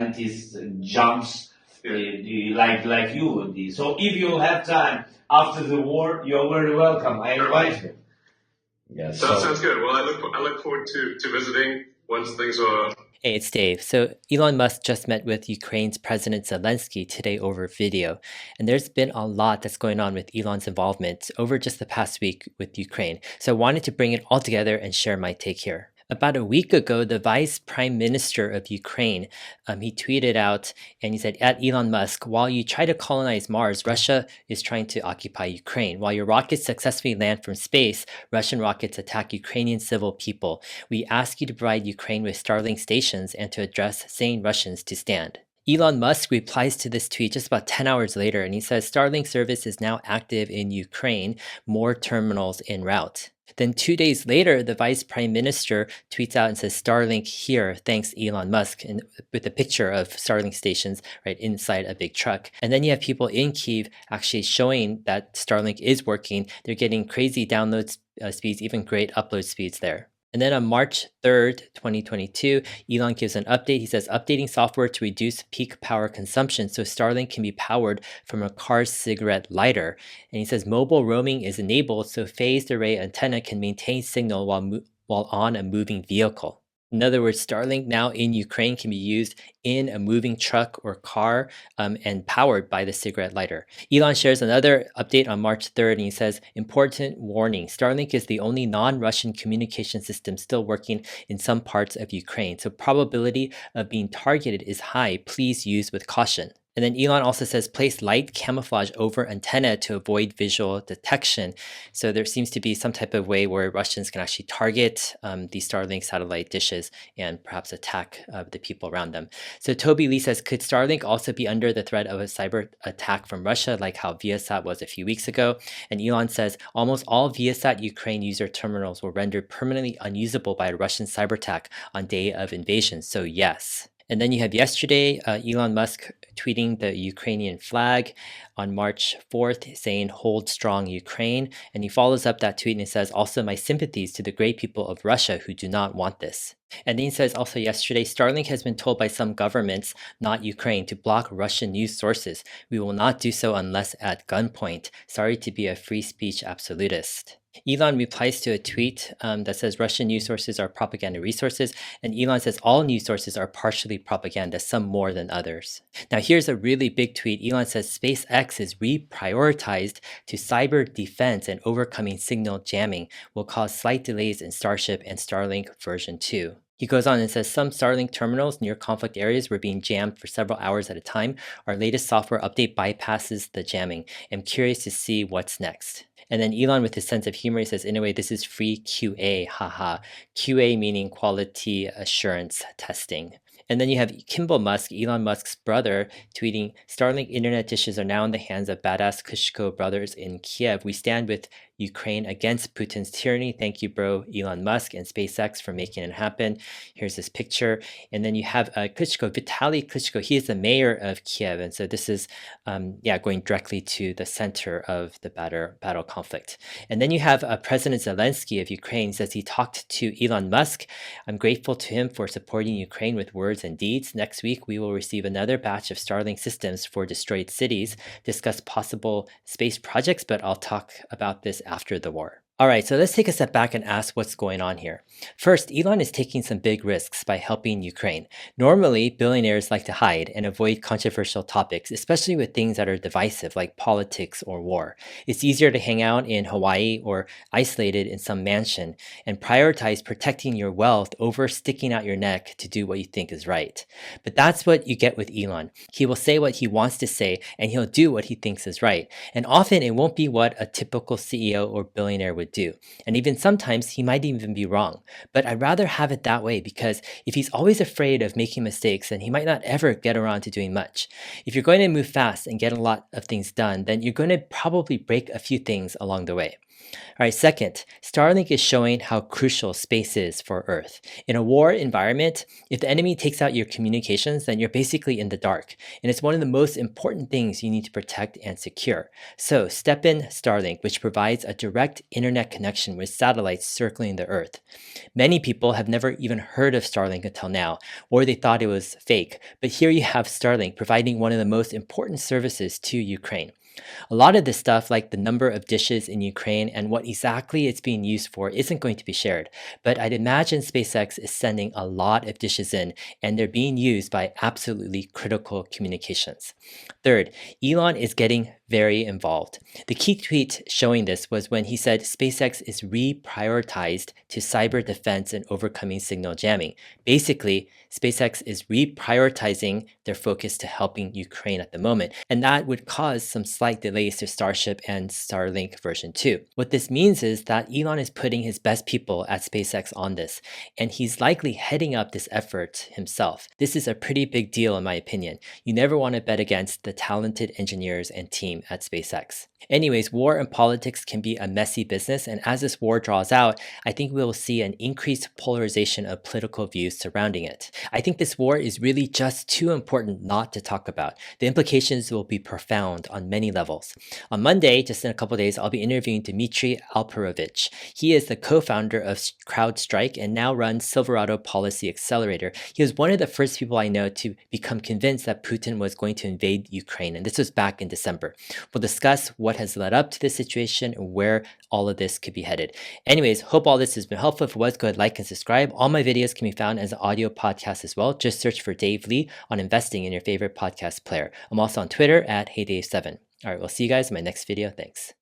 scientist jumps like you would be. So if you have time after the war, you're very welcome. I invite you. Yeah, that sounds good. Well, I look forward to visiting once things are. Hey, it's Dave. So Elon Musk just met with Ukraine's President Zelensky today over video. And there's been a lot that's going on with Elon's involvement over just the past week with Ukraine. So I wanted to bring it all together and share my take here. About a week ago, the Vice Prime Minister of Ukraine, he tweeted out and he said, at Elon Musk, while you try to colonize Mars, Russia is trying to occupy Ukraine. While your rockets successfully land from space, Russian rockets attack Ukrainian civil people. We ask you to provide Ukraine with Starlink stations and to address sane Russians to stand. Elon Musk replies to this tweet just about 10 hours later, and he says Starlink service is now active in Ukraine, more terminals en route. Then 2 days later, the Vice Prime Minister tweets out and says, Starlink here, thanks Elon Musk, and with a picture of Starlink stations right inside a big truck. And then you have people in Kyiv actually showing that Starlink is working. They're getting crazy download speeds, even great upload speeds there. And then on March 3rd, 2022, Elon gives an update. He says, updating software to reduce peak power consumption so Starlink can be powered from a car's cigarette lighter. And he says, mobile roaming is enabled so phased array antenna can maintain signal while on a moving vehicle. In other words, Starlink now in Ukraine can be used in a moving truck or car and powered by the cigarette lighter. Elon shares another update on March 3rd, and he says, important warning, Starlink is the only non-Russian communication system still working in some parts of Ukraine. So probability of being targeted is high. Please use with caution. And then Elon also says, place light camouflage over antenna to avoid visual detection. So there seems to be some type of way where Russians can actually target these Starlink satellite dishes and perhaps attack the people around them. So Toby Lee says, could Starlink also be under the threat of a cyber attack from Russia, like how Viasat was a few weeks ago? And Elon says, almost all Viasat Ukraine user terminals were rendered permanently unusable by a Russian cyber attack on day of invasion. So yes. And then you have yesterday, Elon Musk tweeting the Ukrainian flag on March 4th saying, hold strong Ukraine. And he follows up that tweet and he says, also my sympathies to the great people of Russia who do not want this. And then he says also yesterday, Starlink has been told by some governments, not Ukraine, to block Russian news sources. We will not do so unless at gunpoint. Sorry to be a free speech absolutist. Elon replies to a tweet that says Russian news sources are propaganda resources, and Elon says all news sources are partially propaganda, some more than others. Now here's a really big tweet. Elon says SpaceX is reprioritized to cyber defense, and overcoming signal jamming will cause slight delays in Starship and Starlink version 2. He goes on and says some Starlink terminals near conflict areas were being jammed for several hours at a time. Our latest software update bypasses the jamming. I'm curious to see what's next. And then Elon, with his sense of humor, he says, anyway, this is free QA, haha. QA meaning quality assurance testing. And then you have Kimball Musk, Elon Musk's brother, tweeting, Starlink internet dishes are now in the hands of badass Klitschko brothers in Kyiv. We stand with Ukraine against Putin's tyranny. Thank you, bro, Elon Musk and SpaceX for making it happen. Here's this picture. And then you have Klitschko, Vitaly Klitschko. He is the mayor of Kyiv. And so this is, going directly to the center of the battle conflict. And then you have President Zelensky of Ukraine. He says he talked to Elon Musk. I'm grateful to him for supporting Ukraine with words and deeds. Next week, we will receive another batch of Starlink systems for destroyed cities, discuss possible space projects, but I'll talk about this after the war. All right, so let's take a step back and ask what's going on here. First, Elon is taking some big risks by helping Ukraine. Normally, billionaires like to hide and avoid controversial topics, especially with things that are divisive like politics or war. It's easier to hang out in Hawaii or isolated in some mansion and prioritize protecting your wealth over sticking out your neck to do what you think is right. But that's what you get with Elon. He will say what he wants to say and he'll do what he thinks is right. And often it won't be what a typical CEO or billionaire would do. And even sometimes he might even be wrong. But I'd rather have it that way because if he's always afraid of making mistakes, then he might not ever get around to doing much. If you're going to move fast and get a lot of things done, then you're going to probably break a few things along the way. All right, second, Starlink is showing how crucial space is for Earth. In a war environment, if the enemy takes out your communications, then you're basically in the dark. And it's one of the most important things you need to protect and secure. So step in Starlink, which provides a direct internet connection with satellites circling the Earth. Many people have never even heard of Starlink until now, or they thought it was fake. But here you have Starlink providing one of the most important services to Ukraine. A lot of this stuff, like the number of dishes in Ukraine and what exactly it's being used for, isn't going to be shared. But I'd imagine SpaceX is sending a lot of dishes in, and they're being used by absolutely critical communications. Third, Elon is getting very involved. The key tweet showing this was when he said SpaceX is reprioritized to cyber defense and overcoming signal jamming. Basically, SpaceX is reprioritizing their focus to helping Ukraine at the moment, and that would cause some slight delays to Starship and Starlink version 2. What this means is that Elon is putting his best people at SpaceX on this, and he's likely heading up this effort himself. This is a pretty big deal in my opinion. You never want to bet against the talented engineers and team at SpaceX. Anyways, war and politics can be a messy business, and as this war draws out, I think we will see an increased polarization of political views surrounding it. I think this war is really just too important not to talk about. The implications will be profound on many levels. On Monday, just in a couple of days, I'll be interviewing Dmitry Alperovich. He is the co-founder of CrowdStrike and now runs Silverado Policy Accelerator. He was one of the first people I know to become convinced that Putin was going to invade Ukraine, and this was back in December. We'll discuss what has led up to this situation and where all of this could be headed. Anyways, hope all this has been helpful. If it was, go ahead, like and subscribe. All my videos can be found as an audio podcast as well. Just search for Dave Lee on investing in your favorite podcast player. I'm also on Twitter at HeyDave7. All right, we'll see you guys in my next video. Thanks.